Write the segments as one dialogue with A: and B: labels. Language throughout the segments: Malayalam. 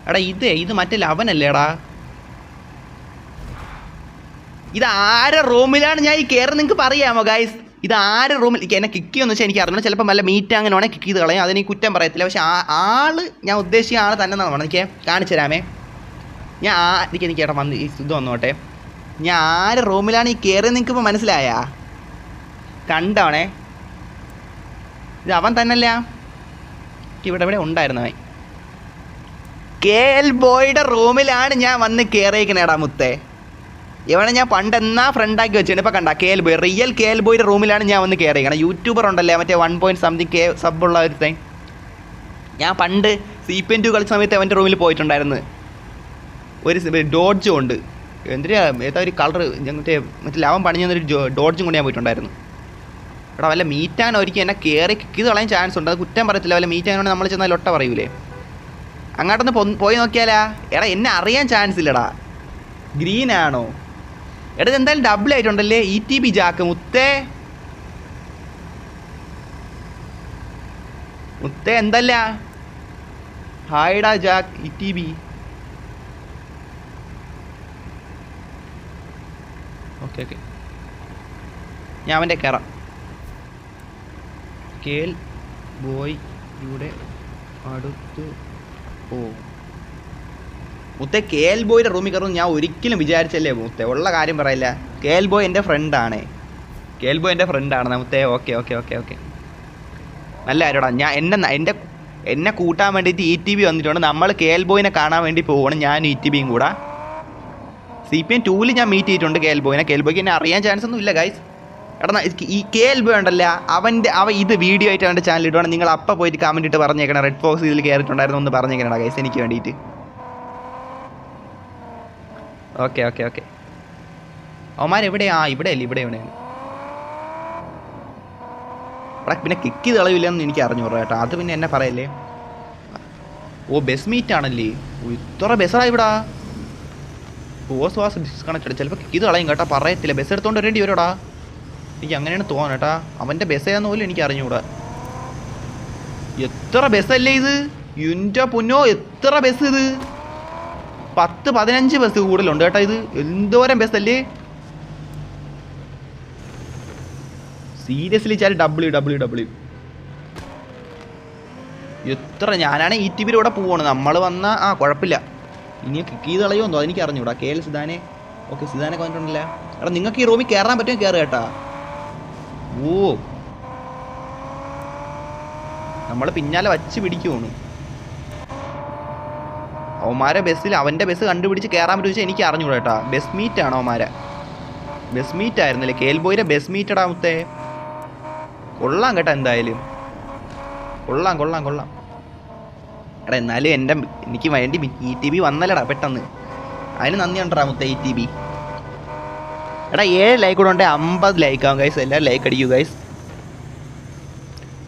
A: എടാ ഇത് മറ്റേ ലവനല്ലേടാ. ഇത് ആരെ റൂമിലാണ് ഞാൻ ഈ കയറുന്നത് നിങ്ങൾക്ക് പറയാമോ ഗൈസ്? ഇത് ആരെ റൂമിൽ എന്നെ കിക്ക് ചെയ്യുമെന്ന് വെച്ചാൽ എനിക്ക് അറിഞ്ഞു. ചിലപ്പോൾ നല്ല മീറ്റ് അങ്ങനെ വേണേൽ കിക്ക് ചെയ്ത് കളയും, അതെനിക്ക് കുറ്റം പറയത്തില്ല. പക്ഷേ ആള് ഞാൻ ഉദ്ദേശിച്ച ആൾ തന്നെ എന്നാണ് എനിക്ക് കാണിച്ചു തരാമേ. ഞാൻ എനിക്ക് ചേട്ടാ വന്ന് ഈ ഇത് വന്നോട്ടെ. ഞാൻ ആരെ റൂമിലാണ് ഈ കയറിയത് നിങ്ങൾക്ക് ഇപ്പോൾ മനസ്സിലായാ? കണ്ടോണേ, ഇത് അവൻ തന്നല്ല, ഇവിടെ ഉണ്ടായിരുന്നവൻ. KL ബോയുടെ റൂമിലാണ് ഞാൻ വന്ന് കയറിയേക്കണേടാ മുത്തേ. ഇവനെ ഞാൻ പണ്ട് എന്നാ ഫ്രണ്ടാക്കി വെച്ചിട്ടുണ്ട്. ഇപ്പോൾ കണ്ട KL ബോയ്, റിയൽ KL ബോയുടെ റൂമിലാണ് ഞാൻ വന്ന് കയറിയേക്കണം. യൂട്യൂബർ ഉണ്ടല്ലേ മറ്റേ 1.something സബ്ബുള്ള ഒരുത്തൻ. ഞാൻ പണ്ട് CPN2 കളിച്ച സമയത്ത് അവൻ്റെ റൂമിൽ പോയിട്ടുണ്ടായിരുന്നു. ഒരു ഡോഡ്ജും ഉണ്ട്, എന്തിനാ ഏതാ ഒരു കളർ മറ്റേ ലവൻ പണിഞ്ഞൊരു ഡോഡ്ജും കൊണ്ട് ഞാൻ പോയിട്ടുണ്ടായിരുന്നു. എടാ വല്ല മീറ്റാൻ ഒരിക്കലും എന്നെ കയറി കിക്ക് കളയാൻ ചാൻസ് ഉണ്ട്, അത് കുറ്റം പറയത്തില്ല. വല്ല മീറ്റാനോട് നമ്മൾ ചെന്നാൽ ഒട്ട പറയൂലേ. അങ്ങോട്ടൊന്ന് പോയി നോക്കിയാലാ? എടാ എന്നെ അറിയാൻ ചാൻസ് ഇല്ലടാ. ഗ്രീൻ ആണോ? എടാ എന്തായാലും ഡബിൾ ആയിട്ടുണ്ടല്ലേ. ETB ജാക്ക് മുത്തേ എന്തല്ല ഹായ്ഡാ ജാക്ക് ETB. ഓക്കെ ഞാൻ അവൻ്റെ കയറാം. KL ബോയ് ഇവിടെ അടുത്ത് മുത്തേ KL ബോയുടെ റൂമിൽ കയറുന്നു ഞാൻ ഒരിക്കലും വിചാരിച്ചല്ലേ മുത്തേ. ഉള്ള കാര്യം പറയില്ല. KL ബോയ് എൻ്റെ ഫ്രണ്ടാണ്. മുത്തേ. ഓക്കെ നല്ല കാര്യടാ. ഞാൻ എന്നെ കൂട്ടാൻ വേണ്ടിയിട്ട് ETB വന്നിട്ടുണ്ട്. നമ്മൾ KL ബോയിനെ കാണാൻ വേണ്ടി പോകണം, ഞാൻ ETBയും കൂടെ. CPN2 ഞാൻ മീറ്റ് ചെയ്തിട്ടുണ്ട് KL ബോയിനെ. KL ബോയ്ക്ക് എന്നെ അറിയാൻ ചാൻസ് ഒന്നും ഇല്ല ഗൈസ്. എടാ ഈ KL ബോയ് ഉണ്ടല്ല, അവൻ ഇത് വീഡിയോ ആയിട്ട് അവൻ്റെ ചാനൽ ഇടുവാണ്. നിങ്ങൾ അപ്പം പോയിട്ട് കമൻറ്റ് ഇട്ട് പറഞ്ഞേക്കണം റെഡ് ഫോക്സ് ഇതിൽ കയറിയിട്ടുണ്ടായിരുന്നു ഒന്ന് പറഞ്ഞേക്കണടാ ഗൈസ് എനിക്ക് വേണ്ടിയിട്ട്. ഓക്കെ അവന്മാരെവിടെയാ? ഇവിടെയാണ്. എടാ പിന്നെ കിക്ക് ചെയ്ത് കളയില്ലെന്ന് എനിക്ക് അറിഞ്ഞൂടാ കേട്ടോ, അത് പിന്നെ എന്നെ പറയല്ലേ. ബസ് മീറ്റ് ആണല്ലേ. ഇത്ര ബസ്സാണ് ഇവിടെ. Was disconnected. ചിലപ്പോൾ കിക്ക് ചെയ്ത് കളയും കേട്ടോ, പറയത്തില്ല. ബസ് എടുത്തോണ്ട് വരേണ്ടി വരുമോടാ? എനിക്ക് അങ്ങനെയാണ് തോന്നുന്നത് കേട്ടാ. അവൻ്റെ ബസ് ഏതാന്ന് പോലും എനിക്ക് അറിഞ്ഞൂടാ. എത്ര ബസ്സല്ലേ ഇത്? എൻ്റെ പൊന്നോ, എത്ര ബസ് ഇത്! 10-15 ബസ് കൂടുതലുണ്ട് കേട്ടോ. ഇത് എന്തോരം ബസ്സല്ലേ സീരിയസ്ലി. ചാൽ W എത്ര. ഞാനാണ് ETBയുടെ കൂടെ പോവാണ്. നമ്മൾ വന്നാൽ കുഴപ്പമില്ല. ഇനി കിക്ക് ചെയ്ത് കളയുമെന്നോ അതെനിക്ക് അറിഞ്ഞൂടാ. KL സിദാനെ. ഓക്കെ സിദാനെ വന്നിട്ടുണ്ടല്ലേ. എടാ നിങ്ങൾക്ക് ഈ റൂമിൽ കയറാൻ പറ്റുമോ? കയറുക കേട്ടാ. നമ്മൾ പിന്നാലെ വച്ച് പിടിക്കുവാണ്. അവന്മാരെ ബസ്സിൽ അവൻ്റെ ബസ് കണ്ടുപിടിച്ച് കയറാൻ പറ്റുമോ ചോദിച്ചാൽ എനിക്ക് അറിഞ്ഞൂടാ കേട്ടാ. ബസ് മീറ്റ് ആണോ അവന്മാരെ? ബസ് മീറ്റ് ആയിരുന്നല്ലേ KL ബോയിയുടെ ബസ് മീറ്റ് ഇടാമത്തെ. കൊള്ളാം കേട്ടോ, എന്തായാലും കൊള്ളാം. എടാ എന്നാലും എനിക്ക് വേണ്ടി ETB വന്നല്ലടാ പെട്ടെന്ന്. അതിന് നന്ദി ഉണ്ടടാ മുത്തേ ETB. എടാ 7 ലൈക്ക് കൂടെ ഉണ്ടെങ്കിൽ 50 ലൈക്ക് ആവും ഗൈസ്. എല്ലാവരും ലൈക്ക് അടിക്കൂ ഗൈസ്.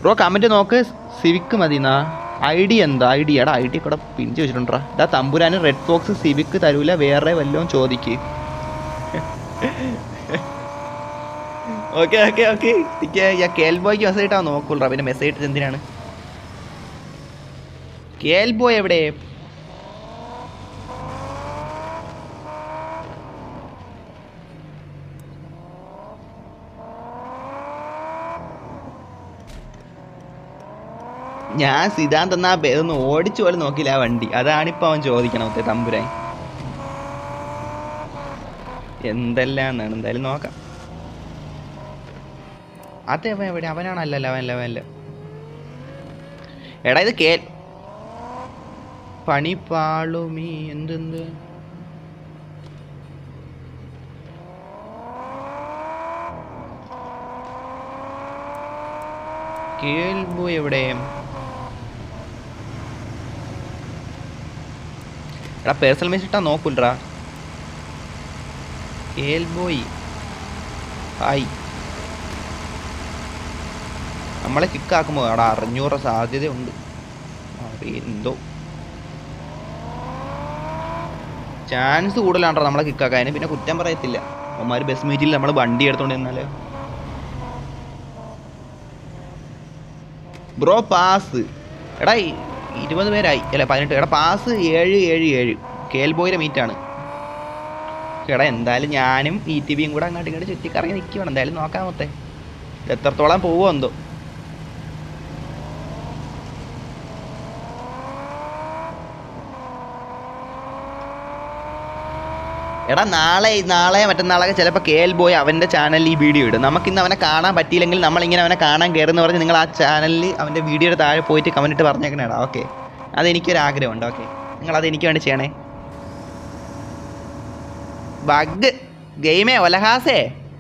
A: ബ്രോ കമൻറ്റ് നോക്ക്. സിവിക്ക് മതിന്നാ. ID എന്താ? എടാ ID കൂടെ പിഞ്ച് വെച്ചിട്ടുണ്ടാ. ഇതാ തമ്പുരാന് റെഡ് ഫോക്സ് സിവിക്ക് തരൂല, വേറെ വല്ലതും ചോദിക്ക്. ഓക്കെ ഞാൻ KL ബോയ്ക്ക് മെസ്സേജ് ഇട്ടാ നോക്കൂടാ. പിന്നെ മെസ്സേജ് ഇട്ടത് എന്തിനാണ്? KL ബോയ് എവിടെ? ഞാൻ സിദ്ധാന്ത് എന്നാ ഒന്ന് ഓടിച്ചു പോലും നോക്കില്ല ആ വണ്ടി. അതാണിപ്പോൾ അവൻ ചോദിക്കണം തമ്പുരാൻ. എന്തെല്ലാം എന്നാണ്. എന്തായാലും നോക്കാം. അതെ അവൻ എവിടെ? അവനാണല്ലോ അവനല്ല. എടാ ഇത് പണിപ്പാളുമീ എന്തെന്ത് KL ബോയ് എവിടെ? എടാ പേഴ്സണൽ മെസ്സേജ് ഇട്ടാ നോക്കൂലടാ. KL boy hi. നമ്മളെ കിക്കാക്കുമ്പോൾ അവിടെ 600 സാധ്യതയുണ്ട്. എന്തോ ചാൻസ് കൂടുതലാണ്ടോ നമ്മളെ കിക്കാക്കാൻ. പിന്നെ കുറ്റം പറയത്തില്ല. അവന്മാർ ബസ് മീറ്റിൽ നമ്മൾ വണ്ടി എടുത്തോണ്ട് നിന്നാല് ബ്രോ പാസ്. എടാ 20 പേരായി അല്ല 18. എടാ പാസ് 777 കേൽ ബോയിയുടെ മീറ്റാണ്. എടാ എന്തായാലും ഞാനും ETB കൂടെ അങ്ങോട്ട് ഇങ്ങോട്ട് ചുറ്റിക്കറങ്ങി നിൽക്കുകയാണ്. എന്തായാലും നോക്കാം മൊത്തേ എത്രത്തോളം പോവോ എന്തോ. എടാ നാളെ മറ്റന്നാളൊക്കെ ചിലപ്പോൾ KL ബോയ് അവൻ്റെ ചാനലിൽ ഈ വീഡിയോ ഇടും. നമുക്കിന്ന് അവനെ കാണാൻ പറ്റിയില്ലെങ്കിൽ നമ്മളിങ്ങനെ അവനെ കാണാൻ കയറുമെന്ന് പറഞ്ഞ് നിങ്ങൾ ആ ചാനലിൽ അവൻ്റെ വീഡിയോയുടെ താഴെ പോയിട്ട് കമൻറ്റ് പറഞ്ഞേക്കണേടാ. ഓക്കെ, അതെനിക്കൊരാഗ്രഹമുണ്ട്. ഓക്കെ, നിങ്ങളത് എനിക്ക് വേണ്ടി ചെയ്യണേ. ബഗ് ഗെയിമേ ഒലഹാസേ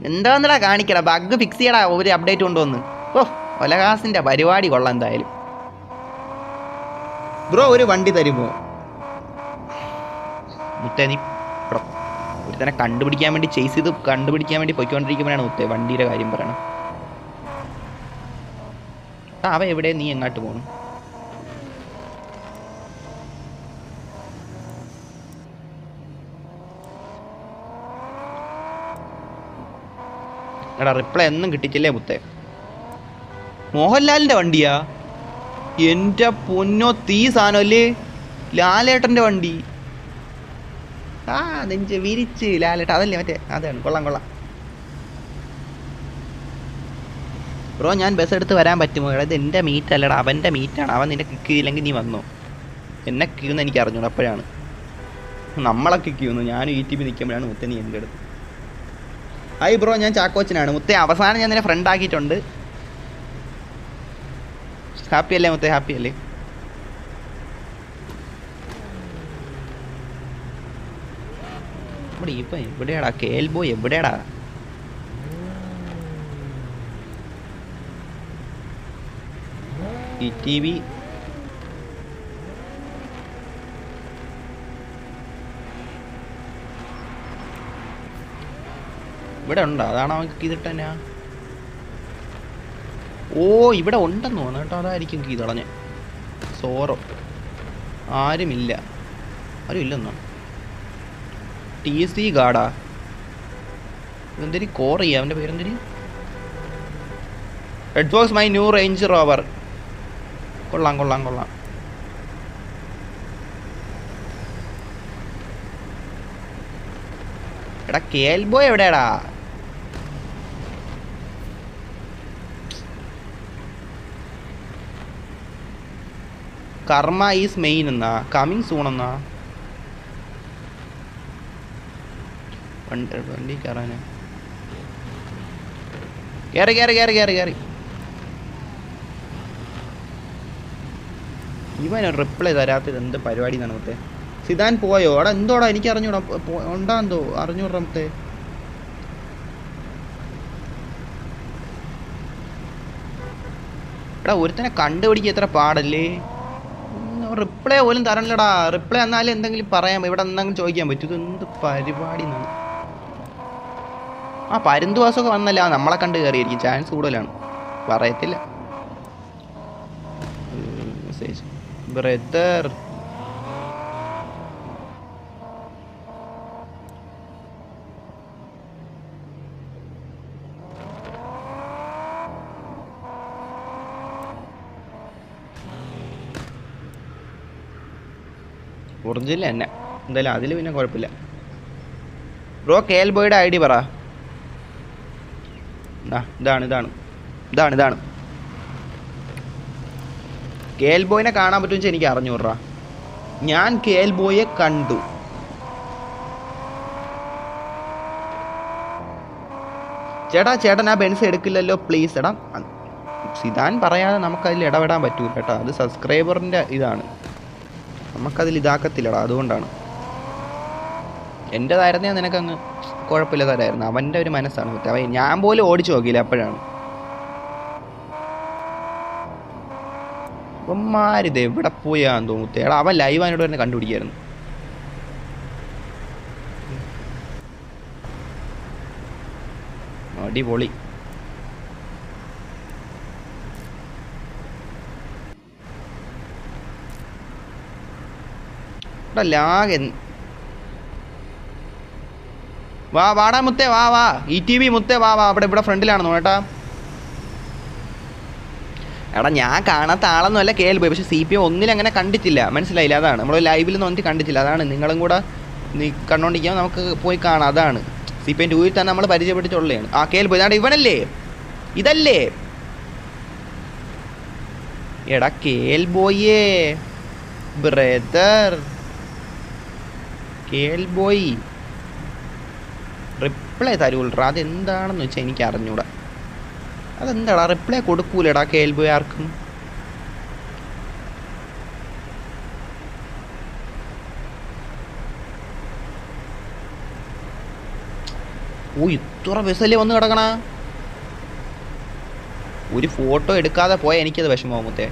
A: എന്താണെന്നടാ കാണിക്കടാ. ബഗ് ഫിക്സ് ചെയ്യടാ, ഒരു അപ്ഡേറ്റ് കൊണ്ടുവന്ന്. ഓ ഒലഹാസിൻ്റെ പരിപാടി കൊള്ളാം എന്തായാലും. ബ്രോ ഒരു വണ്ടി തരുമോ? മുത്തേ നീ ഒരു തന്നെ കണ്ടുപിടിക്കാൻ വേണ്ടി ചേസ് ചെയ്ത് കണ്ടുപിടിക്കാൻ വേണ്ടി പൊയ്ക്കൊണ്ടിരിക്കുമ്പോഴാണ് മുത്തേ വണ്ടിയുടെ കാര്യം പറയണം. അവ എവിടെ, നീ എങ്ങോട്ട് പോകണം? എടാ റിപ്ലൈ ഒന്നും കിട്ടിച്ചില്ലേ മുത്തേ? മോഹൻലാലിൻ്റെ വണ്ടിയാ? എൻ്റെ പൊന്നോ, തീ സാധനമല്ലേ ലാലേട്ടൻ്റെ വണ്ടി. ആ നെഞ്ച് വിരിച്ച് ലാലേട്ട, അതല്ലേ മറ്റേ അതാണ്. കൊള്ളാം. ബ്രോ ഞാൻ ബസ് എടുത്ത് വരാൻ പറ്റുമോ? ഇത് എൻ്റെ മീറ്റ് അല്ലടാ, അവൻ്റെ മീറ്റാണ്. അവൻ നിന്നെ കിക്ക് ചെയ്തില്ലെങ്കിൽ നീ വന്നോ. എന്നെ കിക്കുന്ന് എനിക്ക് അറിഞ്ഞൂടാ. അപ്പോഴാണ് നമ്മളെ കിക്ക് ചെയ്യുന്നു. ഞാനും ETB നിൽക്കുമ്പോഴാണ് മുത്തേ നീ എൻ്റെ അടുത്ത്. ഹായ് ബ്രോ, ഞാൻ ചാക്കോച്ചനാണ് മുത്തേ. അവസാനം ഞാൻ നിന്നെ ഫ്രണ്ട് ആക്കിയിട്ടുണ്ട്. ഹാപ്പി അല്ലേ മുത്തേ? ഹാപ്പി അല്ലേ? ഇവിടെ ഇപ്പം എവിടെയാടാ KL ബോയ്? എവിടെയാടാ? ETB ഇവിടെ ഉണ്ടോ? അതാണ് അവൻ കീതിട്ട് തന്നെയാ. ഓ ഇവിടെ ഉണ്ടെന്ന് തോന്നുന്നു കേട്ടോ. അതായിരിക്കും കീതളഞ്ഞ്. സോറോ ആരുമില്ല ഇല്ലെന്നോ. TC ഗാർഡാ? എന്തിരി കോർ ചെയ്യാം? അവൻ്റെ പേരെന്തിരി? Red fox my new Range Rover. കൊള്ളാം. എടാ KL ബോയ് എവിടെയാടാ? കർമ്മ ഈസ് മെയിൻ എന്നാ, കമ്മിങ് സൂൺ എന്നാ. വണ്ടി കയറാനാ? കയറി. ഇവൻ റിപ്ലൈ തരാത്തത് എന്ത് പരിപാടി എന്നാണ് മറ്റേ? സിദാൻ പോയോ? അവിടെ എന്തോടാ എനിക്ക് അറിഞ്ഞൂടാ. ഉണ്ടാന്തോ അറിഞ്ഞൂടാ മറ്റേ. എടാ ഒരുത്തനെ കണ്ടുപിടിക്കുക എത്ര പാടല്ലേ. റിപ്ലൈ പോലും തരണില്ലടാ. റിപ്ലൈ എന്നാലും എന്തെങ്കിലും പറയാം, ഇവിടെ എന്തെങ്കിലും ചോദിക്കാൻ പറ്റും. ഇത് എന്ത് പരിപാടി എന്നാണ്. ആ പരുന്തുവാസമൊക്കെ വന്നല്ല, നമ്മളെ കണ്ട് കയറിയായിരിക്കും. ചാൻസ് കൂടുതലാണ്, പറയത്തില്ല. Message brother. ഒറിജിനൽ തന്നെ എന്തായാലും, അതിൽ പിന്നെ കുഴപ്പമില്ല. ബ്രോ KL ബോയുടെ ID പറ. ഇതാണ്. KL ബോയിനെ കാണാൻ പറ്റുമെന്ന് വെച്ചാൽ എനിക്ക് അറിഞ്ഞൂറാ. ഞാൻ KL ബോയെ കണ്ടു. ചേട്ടൻ ആ ബെൻസ് എടുക്കില്ലല്ലോ പ്ലീസ്. എടാ സിദാൻ പറയാതെ നമുക്കതിൽ ഇടപെടാൻ പറ്റൂല കേട്ടോ. അത് സബ്സ്ക്രൈബറിൻ്റെ ഇതാണ്, നമുക്കതിൽ ഇതാക്കത്തില്ലടാ. അതുകൊണ്ടാണ്. എൻ്റെതായിരുന്നേ നിനക്കങ്ങ് കുഴപ്പമില്ല തരായിരുന്നു. അവൻ്റെ ഒരു മനസ്സാണ് പറ്റുക. അവൻ ഞാൻ പോലും ഓടിച്ചു നോക്കിയില്ല. അപ്പോഴാണ് അവന്മാരിത് എവിടെ പോയാന്ന് തോന്നുന്നു. എടാ അവൻ ലൈവ് അതിനോട് തന്നെ കണ്ടുപിടിക്കായിരുന്നു. അടിപൊളി. ലാഗ്. വാടാ മുത്തേ, വാ ETB മുത്തേ, വാ അവിടെ ഫ്രണ്ടിലാണെന്നോ കേട്ടാ. എടാ ഞാൻ കാണാത്ത ആളൊന്നുമല്ല KL ബോയ്, പക്ഷേ CPM ഒന്നിലും അങ്ങനെ കണ്ടിട്ടില്ല, മനസ്സിലായില്ല. അതാണ് നമ്മൾ ലൈവിൽ നോക്കി കണ്ടിട്ടില്ല. അതാണ് നിങ്ങളും കൂടെ നീ കണ്ടോണ്ടിരിക്കുമ്പോൾ നമുക്ക് പോയി കാണാം. അതാണ് CPM 2 തന്നെ നമ്മൾ പരിചയപ്പെട്ടിട്ടുള്ളതാണ്. KL ബോയ് ഇതാണ്, ഇവനല്ലേ, ഇതല്ലേ എടാ KL ബോയേ ബ്രദർ. KL ബോയ് റിപ്ലൈ തരൂല്ലടാ, അതെന്താണെന്ന് വെച്ചാൽ എനിക്ക് അറിഞ്ഞൂടാ. അതെന്താടാ റിപ്ലൈ കൊടുക്കൂലടാ KL ബോയ് ആർക്കും? ഇത്ര ബസ്സല്ലേ വന്ന് കിടക്കണ. ഒരു ഫോട്ടോ എടുക്കാതെ പോയാൽ എനിക്കത് വിഷമമാവും മുത്തേ.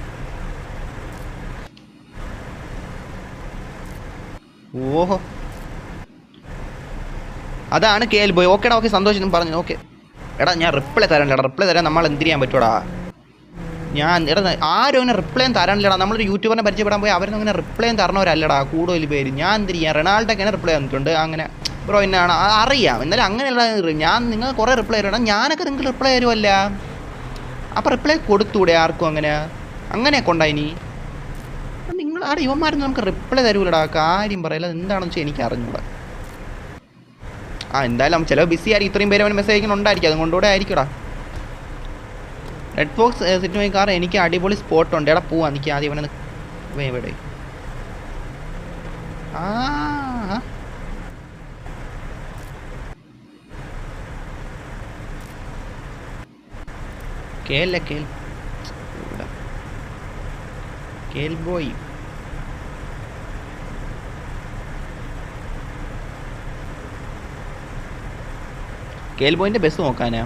A: ഓഹോ അതാണ് KL ബോയ്. ഓക്കേടാ, ഓക്കെ, സന്തോഷം പറഞ്ഞു. ഓക്കെ എടാ ഞാൻ റിപ്ലൈ തരാനില്ലടാ, റിപ്ലൈ തരാൻ നമ്മൾ എന്ത് ചെയ്യാൻ പറ്റൂടാ? എടാ ആരും അങ്ങനെ റിപ്ലൈ തരാനില്ലടാ. നമ്മളൊരു യൂട്യൂബറിനെ പരിചയപ്പെടാൻ പോയി അവരൊന്നും അങ്ങനെ റിപ്ലൈ തരണവരല്ലടാ കൂടുതൽ പേര്. ഞാൻ എന്ത് ചെയ്യാം, റൊണാൾഡോക്കെന്നെ റിപ്ലൈ തന്നിട്ടുണ്ട്. അങ്ങനെ ബ്രോ എന്നാണ് അറിയാം, എന്നാലും അങ്ങനെയുള്ള നിങ്ങൾ കുറേ റിപ്ലൈ തരണം, ഞാനൊക്കെ നിങ്ങൾക്ക് റിപ്ലൈ തരുമല്ല. അപ്പോൾ റിപ്ലൈ കൊടുത്തൂടെ ആർക്കും? അങ്ങനെയൊക്കെ ഉണ്ടായിനി. നിങ്ങൾ യുവന്മാരൊന്നും നമുക്ക് റിപ്ലൈ തരൂലടാ, കാര്യം പറയല്ല. എന്താണെന്ന് വെച്ചാൽ എനിക്ക് അറിഞ്ഞൂടാ. എന്തായാലും ചിലവ് ബിസി ആയിരിക്കും, ഇത്രയും പേര് അവന് മെസ്സേജ് അയക്കുന്നുണ്ടായിരിക്കും, അതുകൊണ്ടുകൂടെ ആയിരിക്കടാ. Red fox city my car, എനിക്ക് അടിപൊളി സ്പോട്ട് ഉണ്ട്. എടാ പോവാ, എനിക്ക് ആദ്യം ഇവനെ എവിടെ KL ബോയ്. KL ബോയിൻ്റെ ബസ് നോക്കാനാ?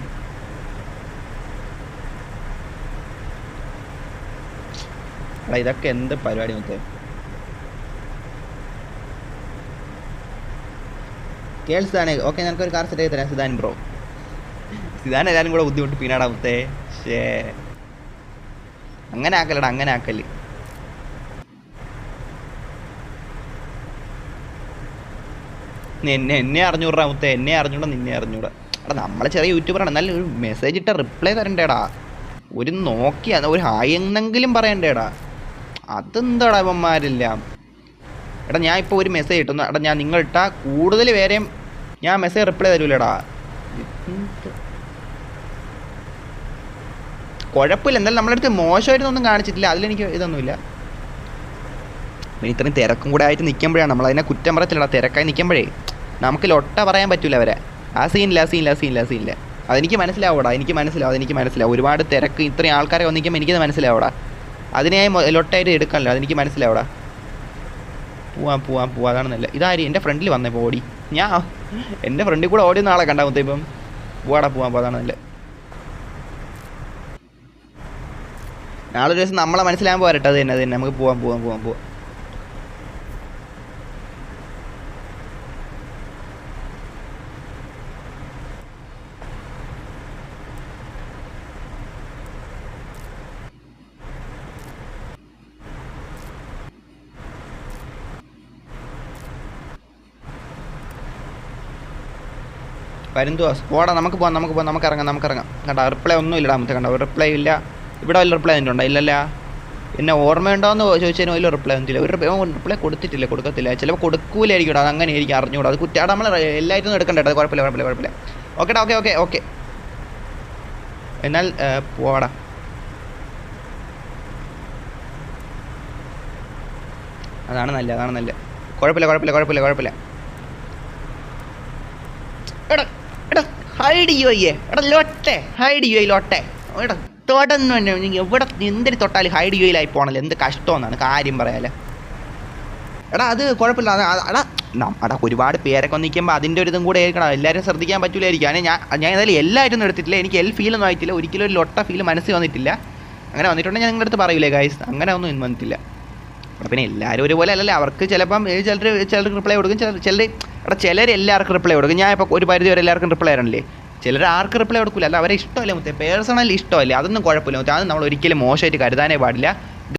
A: ഇതൊക്കെ എന്ത് പരിപാടി മൊത്തേ. KL സിദാനെ, ഓക്കെ ഞങ്ങൾക്കൊരു കാർ സെറ്റ് ആയി തരാം സിദാൻ ബ്രോ. സിദാൻ എല്ലാവരും കൂടെ ബുദ്ധിമുട്ട് പിന്നാടാ മുത്തേ. അങ്ങനെ ആക്കല്ലടാ, അങ്ങനെ ആക്കല്. എന്നെ അറിഞ്ഞൂടാ മുത്തേ, എന്നെ അറിഞ്ഞൂടാ, നിന്നെ അറിഞ്ഞൂടാ. എടാ നമ്മളെ ചെറിയ യൂട്യൂബറാണ്, എന്നാലും ഒരു മെസ്സേജ് ഇട്ട റിപ്ലൈ തരണ്ടേടാ. ഒരു നോക്കിയാ ഒരു ഹായ് എന്നെങ്കിലും പറയണ്ടേടാ. അതെന്താടാ ഇവന്മാരെല്ലാം. എടാ ഞാൻ ഇപ്പോൾ ഒരു മെസ്സേജ് ഇട്ടുന്നു. എടാ ഞാൻ നിങ്ങളിട്ടാ കൂടുതൽ പേരെയും ഞാൻ മെസ്സേജ് റിപ്ലൈ തരൂലടാ. കുഴപ്പമില്ല, എന്തായാലും നമ്മളടുത്ത് മോശമായിട്ടൊന്നും കാണിച്ചിട്ടില്ല, അതിലെനിക്ക് ഇതൊന്നുമില്ല. ഇത്രയും തിരക്കും കൂടെ ആയിട്ട് നിൽക്കുമ്പോഴാണ് നമ്മളതിനെ കുറ്റം പറയത്തില്ലടാ. തിരക്കായി നിൽക്കുമ്പോഴേ നമുക്ക് ലൊട്ട പറയാൻ പറ്റില്ല അവരെ. സീനില്ല. അതെനിക്ക് മനസ്സിലാവൂടാ, എനിക്ക് മനസ്സിലാവും. ഒരുപാട് തിരക്ക് ഇത്രയും ആൾക്കാരെ വന്നിരിക്കുമ്പോൾ എനിക്കത് മനസ്സിലാവൂടാ. അതിനായി ലൊട്ടായിട്ട് എടുക്കാനല്ലോ, അതെനിക്ക് മനസ്സിലാവൂടാ. പോവാം അതാണ് നല്ല. ഇതാര് എൻ്റെ ഫ്രണ്ടിൽ വന്നേ ഓടി? എൻ്റെ ഫ്രണ്ടിൽ കൂടെ ഓടി നാളെ കണ്ടാൽ മൊത്തം. ഇപ്പം പോവാം, അതാണ് നല്ല. നാളെ ഒരു ദിവസം നമ്മളെ മനസ്സിലാകാൻ പോരട്ടെ. അത് തന്നെ നമുക്ക് പോവാം. പരുന്തുവാസ് പോടാ, നമുക്ക് ഇറങ്ങാം. കണ്ടാ റിപ്ലൈ ഒന്നും ഇല്ലടാ മറ്റേ, കണ്ടോ റിപ്ലൈ ഇല്ല. ഇവിടെ വല്ല റിപ്ലൈ തന്നിട്ടുണ്ടോ? ഇല്ലല്ല. എന്നെ ഓർമ്മയുണ്ടോയെന്ന് ചോദിച്ചതിന് വലിയ റിപ്ലൈ ഒന്നുമില്ല. ഒരു റിപ്ലൈ കൊടുക്കത്തില്ല. ചിലപ്പോൾ കൊടുക്കൂലായിരിക്കും. അത് അങ്ങനെ എനിക്ക് അറിഞ്ഞൂടാ. അത് കുറ്റാ നമ്മൾ എല്ലായിട്ടും എടുക്കണ്ടേ. അത് കുഴപ്പമില്ല. ഓക്കേടാ, ഓക്കെ. എന്നാൽ പോടാ. അതാണ് നല്ല. കുഴപ്പമില്ല. എടാ ഹൈഡ് ചെയ്യുവയ്യേ. ഹൈഡ് ചെയ്യുവേ ലോട്ടെ. എടാ തൊടന്നു തന്നെ എവിടെ എന്തിന് തൊട്ടാലും ഹൈഡ് ചെയ്യുവയിലായി പോകണല്ലോ. എന്ത് കഷ്ടമെന്നാണ് കാര്യം പറയാല്ലേ. എടാ അത് കുഴപ്പമില്ല. അടാ ഒരുപാട് പേരൊക്കെ നിൽക്കുമ്പോൾ അതിൻ്റെ ഒരു ഇതും കൂടെ ആയിരിക്കണം. എല്ലാവരും ശ്രദ്ധിക്കാൻ പറ്റില്ലായിരിക്കും. ഞാൻ ഏതായാലും എല്ലായിട്ടും എടുത്തിട്ടില്ല. എനിക്ക് ഫീലൊന്നും ആയിട്ടില്ല. ഒരിക്കലും ഒരു ലൊട്ട ഫീൽ മനസ്സിൽ വന്നിട്ടില്ല. അങ്ങനെ വന്നിട്ടുണ്ടെങ്കിൽ ഞാൻ നിങ്ങളുടെ അടുത്ത് പറയൂലേ ഗൈസ്. അങ്ങനെ ഒന്നും വന്നിട്ടില്ല. പിന്നെ എല്ലാവരും ഒരുപോലെ അല്ലല്ലേ. അവർക്ക് ചിലപ്പം ചിലർ റിപ്ലൈ കൊടുക്കും, ചിലർ എല്ലാവർക്കും റിപ്ലൈ കൊടുക്കും. ഞാൻ ഇപ്പോൾ ഒരു പരിധി വരെ എല്ലാവർക്കും റിപ്ലൈ തരണില്ലേ. ചിലർ ആർക്ക് റിപ്ലൈ കൊടുക്കില്ല. അല്ല അവരെ ഇഷ്ടമല്ലേ മുത്തേ, പേഴ്സണലി ഇഷ്ടമല്ലേ. അതൊന്നും കുഴപ്പമില്ല മുത്തേ. അത് നമ്മൾ ഒരിക്കലും മോശമായിട്ട് കരുതാനേ പാടില്ല.